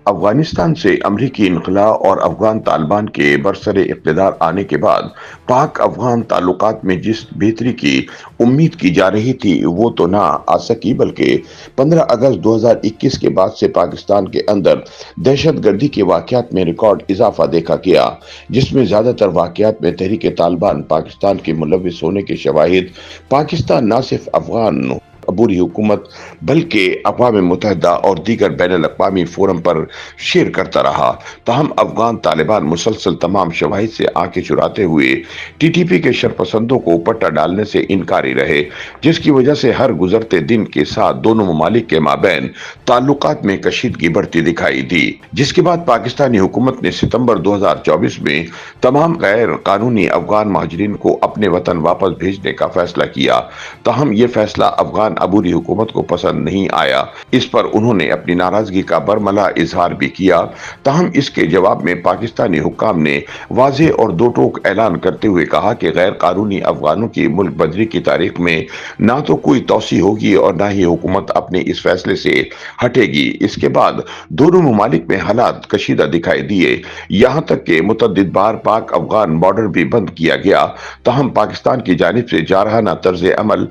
افغانستان سے امریکی انخلا اور افغان طالبان کے برسر اقتدار آنے کے بعد پاک افغان تعلقات میں جس بہتری کی امید کی جا رہی تھی وہ تو نہ آ سکی، بلکہ 15 اگست 2021 کے بعد سے پاکستان کے اندر دہشت گردی کے واقعات میں ریکارڈ اضافہ دیکھا گیا، جس میں زیادہ تر واقعات میں تحریک طالبان پاکستان کے ملوث ہونے کے شواہد پاکستان نہ صرف افغان عبوری حکومت بلکہ اقوام متحدہ اور دیگر بین الاقوامی فورم پر شیئر کرتا رہا۔ تاہم افغان طالبان مسلسل تمام شواہد سے آنکھیں چراتے ہوئے ٹی ٹی پی کے شرپسندوں کو پٹا ڈالنے سے انکاری رہے، جس کی وجہ سے ہر گزرتے دن کے ساتھ دونوں ممالک کے مابین تعلقات میں کشیدگی بڑھتی دکھائی دی، جس کے بعد پاکستانی حکومت نے ستمبر 2024 میں تمام غیر قانونی افغان مہاجرین کو اپنے وطن واپس بھیجنے کا فیصلہ کیا۔ تاہم یہ فیصلہ افغان عبوری حکومت کو پسند نہیں آیا، اس پر انہوں نے اپنی ناراضگی کا برملا اظہار بھی کیا۔ تاہم اس کے جواب میں پاکستانی حکام نے واضح اور دو ٹوک اعلان کرتے ہوئے کہا کہ غیر قانونی افغانوں کی ملک بدری کی تاریخ میں نہ تو کوئی توسیع ہوگی اور نہ ہی حکومت اپنے اس فیصلے سے ہٹے گی۔ اس کے بعد دونوں ممالک میں حالات کشیدہ دکھائی دیے، یہاں تک کہ متعدد بار پاک افغان بارڈر بھی بند کیا گیا۔ تاہم پاکستان کی جانب سے جارحانہ طرز عمل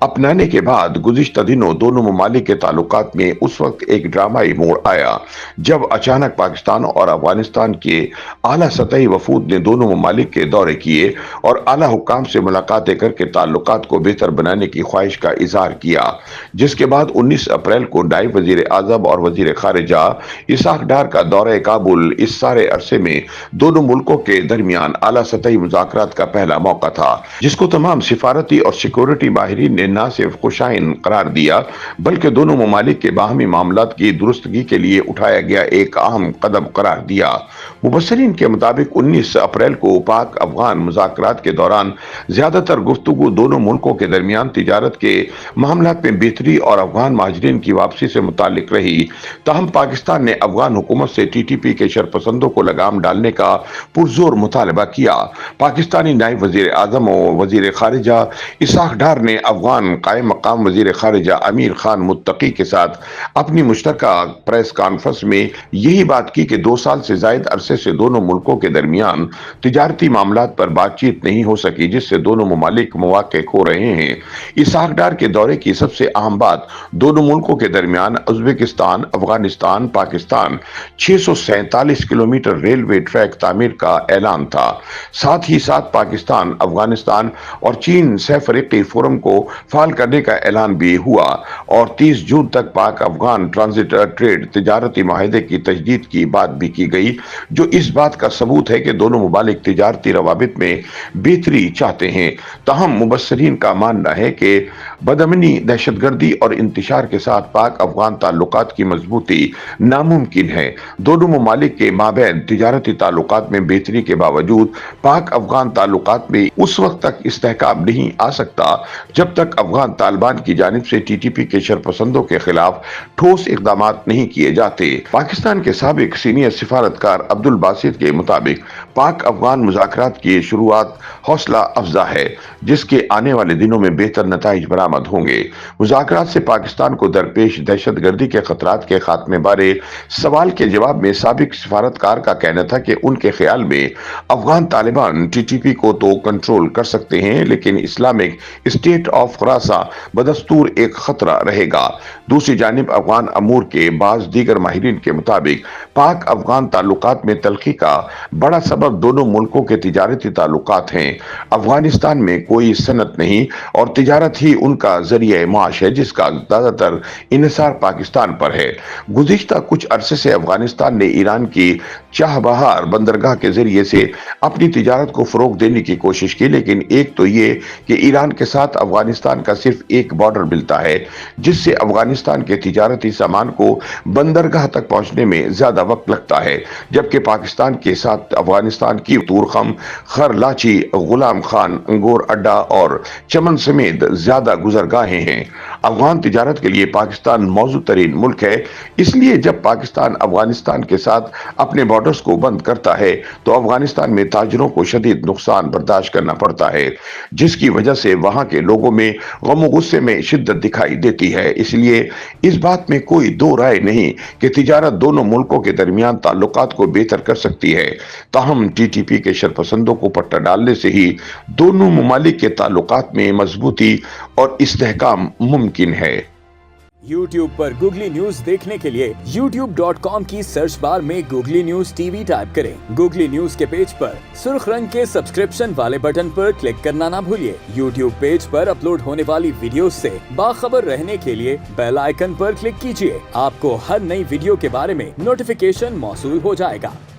اپنانے کے بعد گزشتہ دنوں دونوں ممالک کے تعلقات میں اس وقت ایک ڈرامائی موڑ آیا جب اچانک پاکستان اور افغانستان کے اعلیٰ سطحی وفود نے دونوں ممالک کے دورے کیے اور اعلیٰ حکام سے ملاقاتیں کر کے تعلقات کو بہتر بنانے کی خواہش کا اظہار کیا، جس کے بعد 19 اپریل کو نائب وزیر اعظم اور وزیر خارجہ اسحاق ڈار کا دورہ کابل اس سارے عرصے میں دونوں ملکوں کے درمیان اعلیٰ سطحی مذاکرات کا پہلا موقع تھا، جس کو تمام سفارتی اور سیکورٹی ماہرین نے نہ صرف خوشائن قرار دیا بلکہ دونوں ممالک کے باہمی معاملات کی درستگی کے لیے اٹھایا گیا ایک اہم قدم قرار دیا۔ مبصرین کے مطابق 19 اپریل کو پاک افغان مذاکرات کے دوران زیادہ تر گفتگو دونوں ملکوں کے درمیان تجارت کے معاملات میں بہتری اور افغان مہاجرین کی واپسی سے متعلق رہی۔ تاہم پاکستان نے افغان حکومت سے ٹی ٹی پی کے شرپسندوں کو لگام ڈالنے کا پرزور مطالبہ کیا۔ پاکستانی نائب وزیر اعظم و وزیر خارجہ اسحاق ڈار نے افغان قائم مقام وزیر خارجہ امیر خان متقی کے ساتھ اپنی مشترکہ پریس کانفرنس میں یہی بات کی کہ 2 سال سے زائد عرصے سے دونوں ملکوں کے درمیان تجارتی معاملات پر بات چیت نہیں ہو سکی، جس سے دونوں ممالک مواقع کھو رہے ہیں۔ اسحاق ڈار کے دورے کی سب سے اہم بات دونوں ملکوں کے درمیان Uzbekistan, Afghanistan, Pakistan 647 kilometre railway track تعمیر کا اعلان تھا۔ ساتھ ہی ساتھ پاکستان، افغانستان اور چین سہ فریقی فورم کو فعال کرنے کا اعلان بھی ہوا اور 30 جون تک پاک افغان ٹرانزٹ ٹریڈ تجارتی معاہدے کی تجدید کی بات بھی کی گئی، جو اس بات کا ثبوت ہے کہ دونوں ممالک تجارتی روابط میں بہتری چاہتے ہیں۔ تاہم مبصرین کا ماننا ہے کہ بدامنی، دہشت گردی اور انتشار کے ساتھ پاک افغان تعلقات کی مضبوطی ناممکن ہے۔ دونوں ممالک کے مابین تجارتی تعلقات میں بہتری کے باوجود پاک افغان تعلقات میں اس وقت تک استحکام نہیں آ سکتا جب تک افغان طالبان کی جانب سے ٹی ٹی پی کے شرپسندوں کے خلاف ٹھوس اقدامات نہیں کیے جاتے۔ پاکستان کے سابق سینئر سفارتکار عبدالباسط کے مطابق پاک افغان مذاکرات کی شروعات حوصلہ افزا ہے، جس کے آنے والے دنوں میں بہتر نتائج برآمد ہوں گے۔ مذاکرات سے پاکستان کو درپیش دہشت گردی کے خطرات کے خاتمے بارے سوال کے جواب میں سابق سفارتکار کا کہنا تھا کہ ان کے خیال میں Afghan Taliban T T P کو تو کنٹرول کر سکتے ہیں، لیکن اسلامک اسٹیٹ آف خراساں بدستور ایک خطرہ رہے گا۔ دوسری جانب افغان امور کے بعض دیگر ماہرین کے مطابق پاک افغان تعلقات میں تلخی کا بڑا سبب دونوں ملکوں کے تجارتی تعلقات ہیں۔ افغانستان میں کوئی صنعت نہیں اور تجارت ہی ان کا ذریعہ معاش ہے، جس کا زیادہ تر انحصار پاکستان پر ہے۔ گزشتہ کچھ عرصے سے افغانستان نے ایران کی چاہ بہار بندرگاہ کے ذریعے سے اپنی تجارت کو فروغ دینے کی کوشش کی، لیکن ایک تو یہ کہ ایران کے ساتھ افغانستان کا صرف ایک بارڈر ملتا ہے، جس سے افغانستان کے تجارتی سامان کو بندرگاہ تک پہنچنے میں زیادہ وقت لگتا ہے، جبکہ پاکستان کے ساتھ افغانستان کی تورخم، خر لاچی، غلام خان انگور اڈا اور چمن سمیت زیادہ گزرگاہیں ہیں۔ افغان تجارت کے لیے پاکستان موزوں ترین ملک ہے، اس لیے جب پاکستان افغانستان کے ساتھ اپنے بارڈرز کو بند کرتا ہے تو افغانستان میں تاجروں کو شدید نقصان برداشت کرنا پڑتا ہے، جس کی وجہ سے وہاں کے لوگوں میں غم و غصے میں شدت دکھائی دیتی ہے۔ اس لیے اس بات میں کوئی دو رائے نہیں کہ تجارت دونوں ملکوں کے درمیان تعلقات کو بہتر کر سکتی ہے، تاہم ٹی ٹی پی کے شرپسندوں کو پٹا ڈالنے سے ہی دونوں ممالک کے تعلقات میں مضبوطی اور استحکام ممکن ہے۔ یوٹیوب پر گوگلی نیوز دیکھنے کے لیے youtube.com کی سرچ بار میں googly news T V type کریں۔ گوگلی نیوز کے پیج پر سرخ رنگ کے سبسکرپشن والے بٹن پر کلک کرنا نہ بھولیے۔ یوٹیوب پیج پر اپلوڈ ہونے والی ویڈیوز سے باخبر رہنے کے لیے بیل آئیکن پر کلک کیجیے۔ آپ کو ہر نئی ویڈیو کے بارے میں نوٹیفیکیشن موصول ہو جائے گا۔